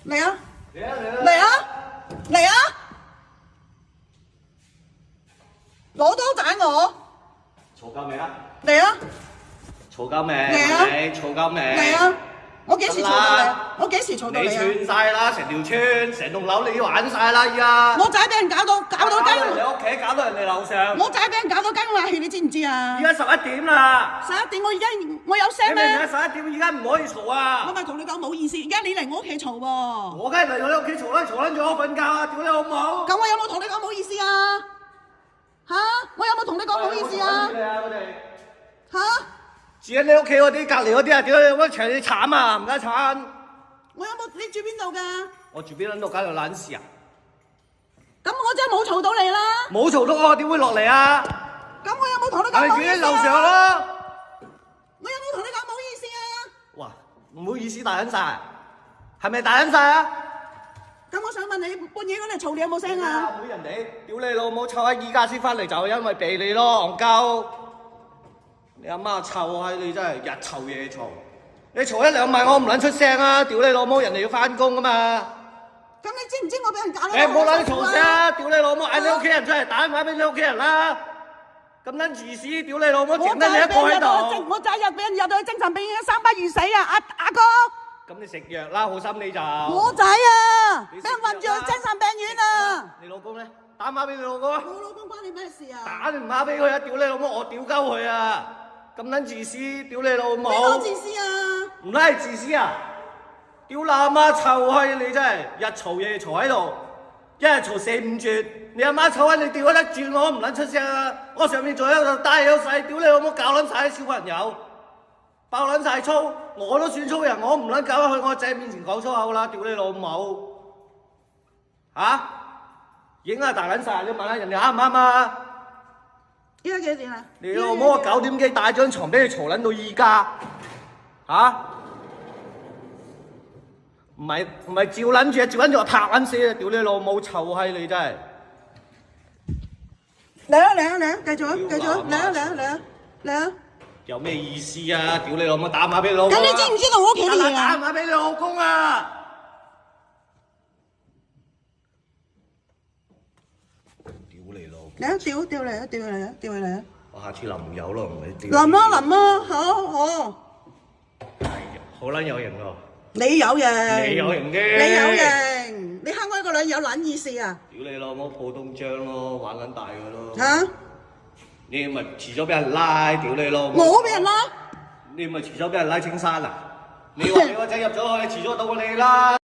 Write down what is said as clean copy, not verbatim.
嚟啊！嚟啊嚟啊！嚟啊！嚟啊！攞刀斬我！嘈夠未啊？嚟啊！嘈夠未？嚟啊！你嘈夠未？嚟啊！我幾時嘈到你啊？我幾時嘈到你你啊？串晒啦，成條村、成棟樓你玩晒啦依家。我仔俾人搞到雞，你屋企搞到人哋樓上。我仔俾人搞到雞鴨血，你知唔知啊？而家11點啦。11點我有聲咩？你明唔明11點而家唔可以嘈啊！我咪同你講冇意思，而家你嚟我屋企嘈喎。我梗係嚟你屋企嘈啦，嘈撚住我瞓覺啊！屌你好唔好？咁我有冇同你講冇意思啊？嚇！我有冇同你講冇意思啊？嚇！住喺你屋企嗰啲隔離嗰啲啊，屌你乜長你慘啊！唔該慘。我有冇？你住邊度㗎？我住邊撚度搞到撚事啊？咁我真係冇嘈到你啦。冇嘈到我點會落嚟啊？咁我有冇同你講係住冇意思喺樓上啊？咯。我有冇同你講冇意思啊？哇！唔好意思大撚晒，係咪大撚晒啊？咁我想問你，半夜嗰嚟嘈你有冇聲啊？每人哋屌你老母，臭閪依家先翻嚟就係因為避你咯，戇鳩！你阿媽臭閪你真係日嘈夜嘈，你嘈1-2晚我唔撚出聲啊！屌你老母，人哋要翻工啊嘛！咁你知唔知我俾人搞到？你唔好撚嘈聲啊！屌你老母，嗌你屋企人出嚟打電話俾你屋企人啦！咁撚自私，屌你老母，淨得你一個喺度。我仔又俾人入到去精神病院，生不如死啊！阿哥，咁你食藥啦，好心你就。我仔啊，俾人運住去精神病院啊！你老公咧？打電話俾你老公啊！我老公關你咩事啊？打電話俾佢啊！屌你老母，我屌鳩佢啊！咁撚自私，屌你老母！你好自私啊！唔係自私啊！屌你阿媽臭閪你真係日嘈夜嘈喺度，一日嘈4-5轉。你阿媽臭閪你屌得轉我唔撚出聲啊！我上面仲有個大有細，屌你老母搞撚晒啲小朋友，爆撚晒粗，我都算粗人，我唔撚搞得去我仔面前講粗口啦！屌你老母！嚇？影下大撚晒，你問下人哋啱唔啱啊？依家幾多點啊？你老母我9點幾帶張床俾你嘈撚到依家，嚇？唔係照撚住啊，照撚住我拍撚死啊！屌你老母臭閪你真係！嚟啊嚟啊嚟啊！繼續啊繼續啊！嚟啊嚟啊嚟啊嚟啊！有咩意思啊？屌你老母打電話俾你老公！咁你知唔知道我屋企啲嘢啊？打電話俾你老公啊！屌你老！嚟啊！掉嚟啊！掉嚟啊！掉嚟啊！我下次淋油咯，唔係屌。淋啊淋啊！好。好撚有型喎！你有型，你有型啫！你有型，你蝦我一個女有撚意思啊！屌你老母普通張咯，玩撚大佢咯。嚇！你咪遲早俾人拉，屌你老母！我俾人拉？你咪遲早俾人拉青山啊！你話你個仔入咗去，遲早到過你啦。